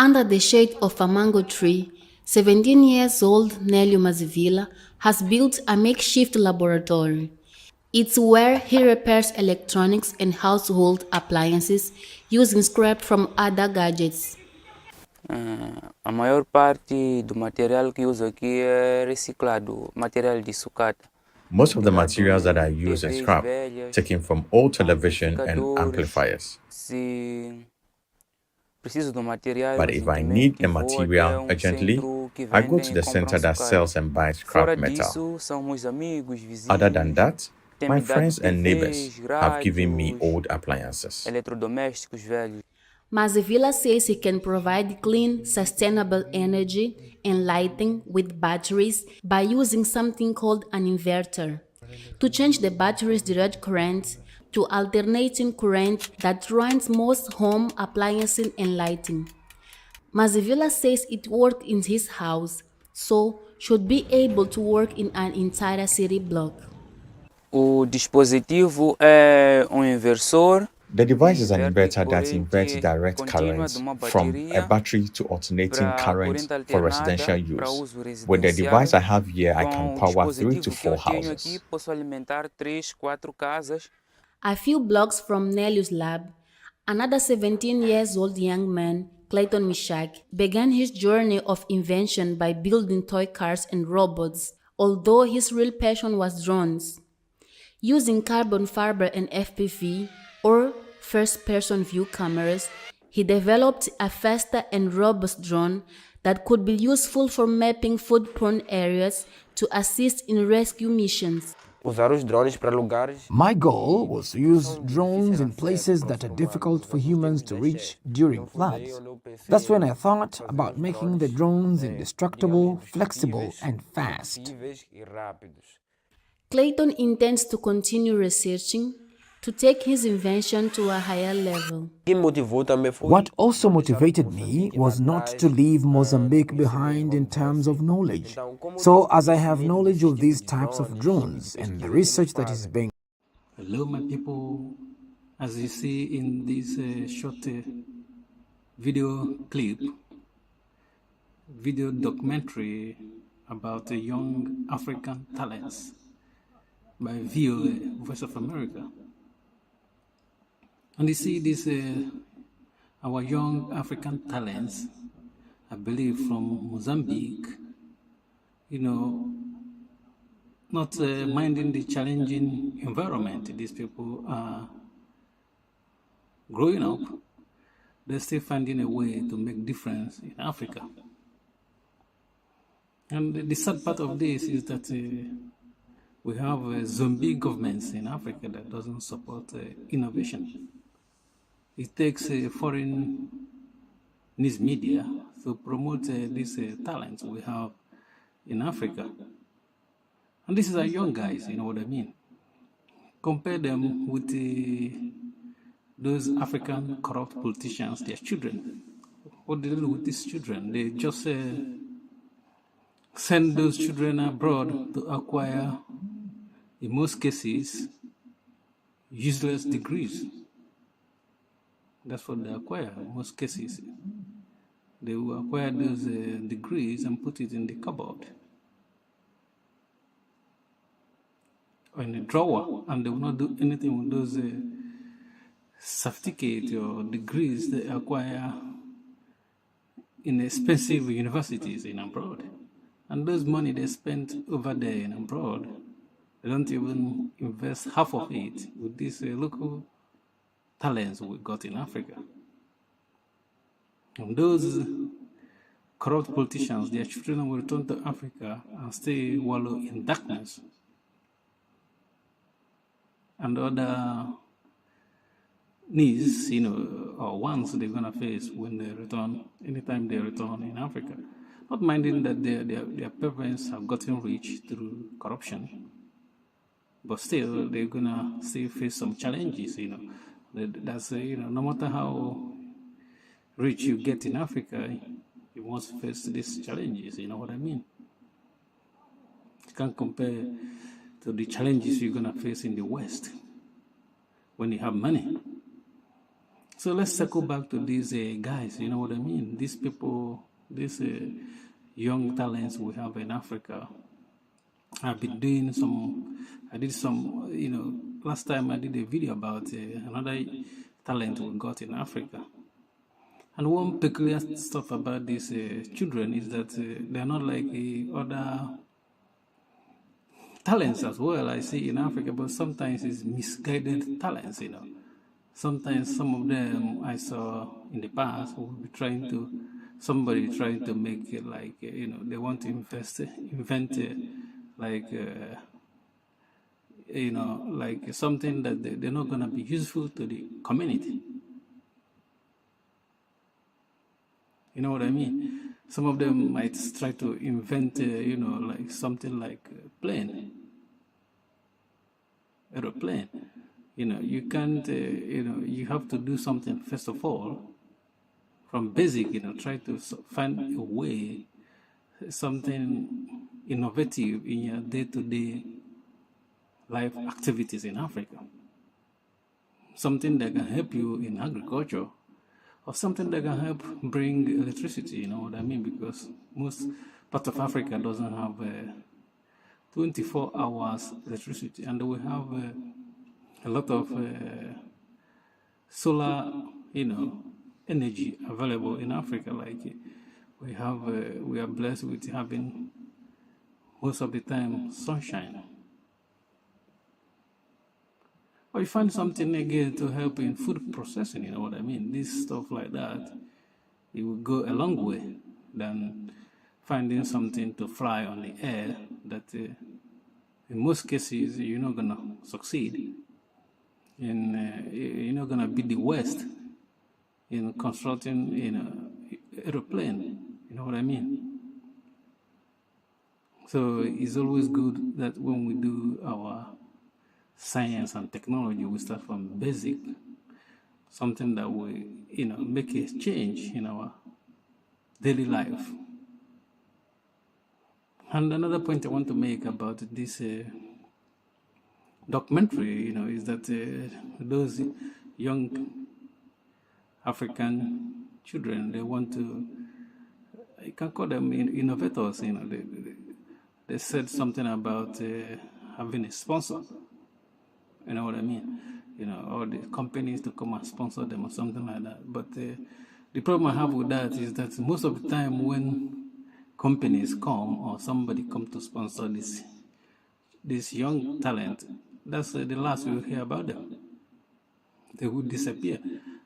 Under the shade of a mango tree, 17 years old Nélio Mazivila has built a makeshift laboratory. It's where he repairs electronics and household appliances using scrap from other gadgets. A maior parte do material que uso aqui é reciclado, material de sucata. Most of the materials that I use are scrap, taken from old television and amplifiers. But if I need a material urgently, I go to the center that sells and buys scrap metal. Other than that, my friends and neighbors have given me old appliances. Mazivila says he can provide clean, sustainable energy and lighting with batteries by using something called an inverter. To change the battery's direct current to alternating current that runs most home appliances and lighting. Mazivila says it worked in his house, so should be able to work in an entire city block. O dispositivo é inversor. The device is an inverter that inverts direct current from a battery to alternating current for residential use. With the device I have here, I can power 3 to 4 houses. A few blocks from Nélio's lab, another 17 years old young man, Clayton Mishak, began his journey of invention by building toy cars and robots, although his real passion was drones. Using carbon fiber and FPV, or first-person view cameras, he developed a faster and robust drone that could be useful for mapping food-prone areas to assist in rescue missions. My goal was to use drones in places that are difficult for humans to reach during floods. That's when I thought about making the drones indestructible, flexible, and fast. Clayton intends to continue researching to take his invention to a higher level. What also motivated me was not to leave Mozambique behind in terms of knowledge. So as I have knowledge of these types of drones and the research that is being... Hello my people, as you see in this short video clip, video documentary about young African talents by VOA, Voice of America. And you see this, our young African talents, I believe from Mozambique, not minding the challenging environment these people are growing up, they're still finding a way to make difference in Africa. And the sad part of this is that we have zombie governments in Africa that doesn't support innovation. It takes foreign news media to promote these talents we have in Africa. And this is our young guys, you know what I mean? Compare them with those African corrupt politicians, their children. What do they do with these children? They just send those children abroad to acquire, in most cases, useless degrees. That's what they acquire in most cases. They will acquire those degrees and put it in the cupboard or in the drawer, and they will not do anything with those certificates or degrees they acquire in expensive universities in abroad. And those money they spent over there in abroad, they don't even invest half of it with these local talents we got in Africa. And those corrupt politicians, their children will return to Africa and stay wallow in darkness. And other needs, or wants they're gonna face when they return, anytime they return in Africa. Not minding that their parents have gotten rich through corruption, but still they're gonna still face some challenges, That's, no matter how rich you get in Africa, you must face these challenges, you know what I mean? You can't compare to the challenges you're going to face in the West when you have money. So let's circle back to these guys, you know what I mean? These people, these young talents we have in Africa. I've been doing I did some, last time I did a video about another talent we got in Africa. And one peculiar stuff about these children is that they're not like other talents as well I see in Africa, but sometimes it's misguided talents, Sometimes some of them I saw in the past will be somebody trying to make it like, they want to invent like, like something that they're not going to be useful to the community. You know what I mean? Some of them might try to invent, like something like aeroplane. You can't, you have to do something first of all from basic, try to find a way, something innovative in your day-to-day life activities in Africa. Something that can help you in agriculture, or something that can help bring electricity, you know what I mean? Because most part of Africa doesn't have 24 hours electricity, and we have a lot of solar, energy available in Africa. Like we are blessed with having most of the time sunshine. Or you find something again to help in food processing, you know what I mean? This stuff like that, it will go a long way than finding something to fly on the air that in most cases you're not going to succeed. You're not going to be the West in constructing aeroplane, you know what I mean? So it's always good that when we do our science and technology, we start from basic, something that will, make a change in our daily life. And another point I want to make about this documentary, is that those young African children, they want to, you can call them innovators, they said something about having a sponsor. You know what I mean? All the companies to come and sponsor them or something like that. But the problem I have with that is that most of the time when companies come or somebody come to sponsor this young talent, that's the last we'll hear about them. They will disappear.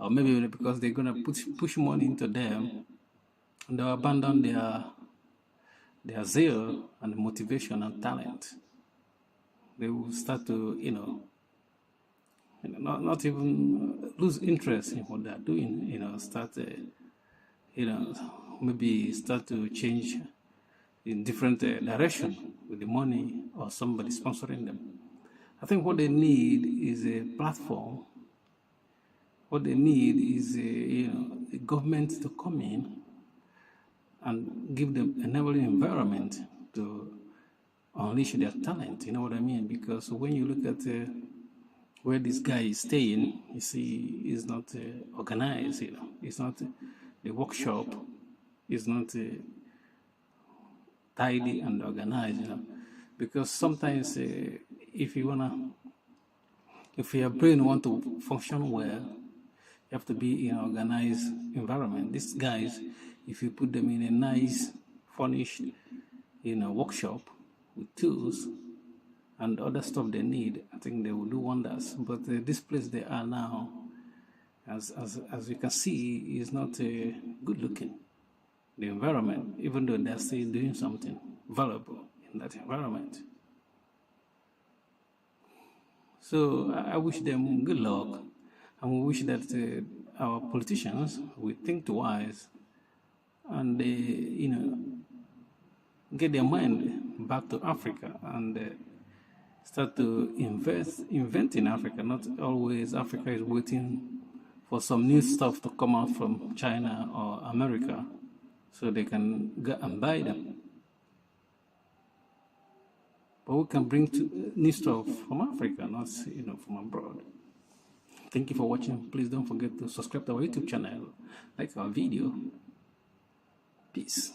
Or maybe because they're going to push money into them and they'll abandon their zeal and motivation and talent. They will start to, not even lose interest in what they're doing, start, maybe start to change in different direction with the money or somebody sponsoring them. I think what they need is a platform. What they need is a government to come in and give them an enabling environment to unleash their talent, you know what I mean? Because when you look at where this guy is staying, you see, is not organized, It's not the workshop, it's not tidy and organized, Because sometimes if your brain want to function well, you have to be in an organized environment. These guys, if you put them in a nice, furnished, workshop with tools and other stuff they need, I think they will do wonders. But this place they are now, as you can see, is not good looking. The environment, even though they're still doing something valuable in that environment. So I wish them good luck, and we wish that our politicians will think twice and get their mind back to Africa and start to invent in Africa. Not always Africa is waiting for some new stuff to come out from China or America so they can go and buy them. But we can bring new stuff from Africa, not from abroad. Thank you for watching. Please don't forget to subscribe to our YouTube channel, like our video. Peace.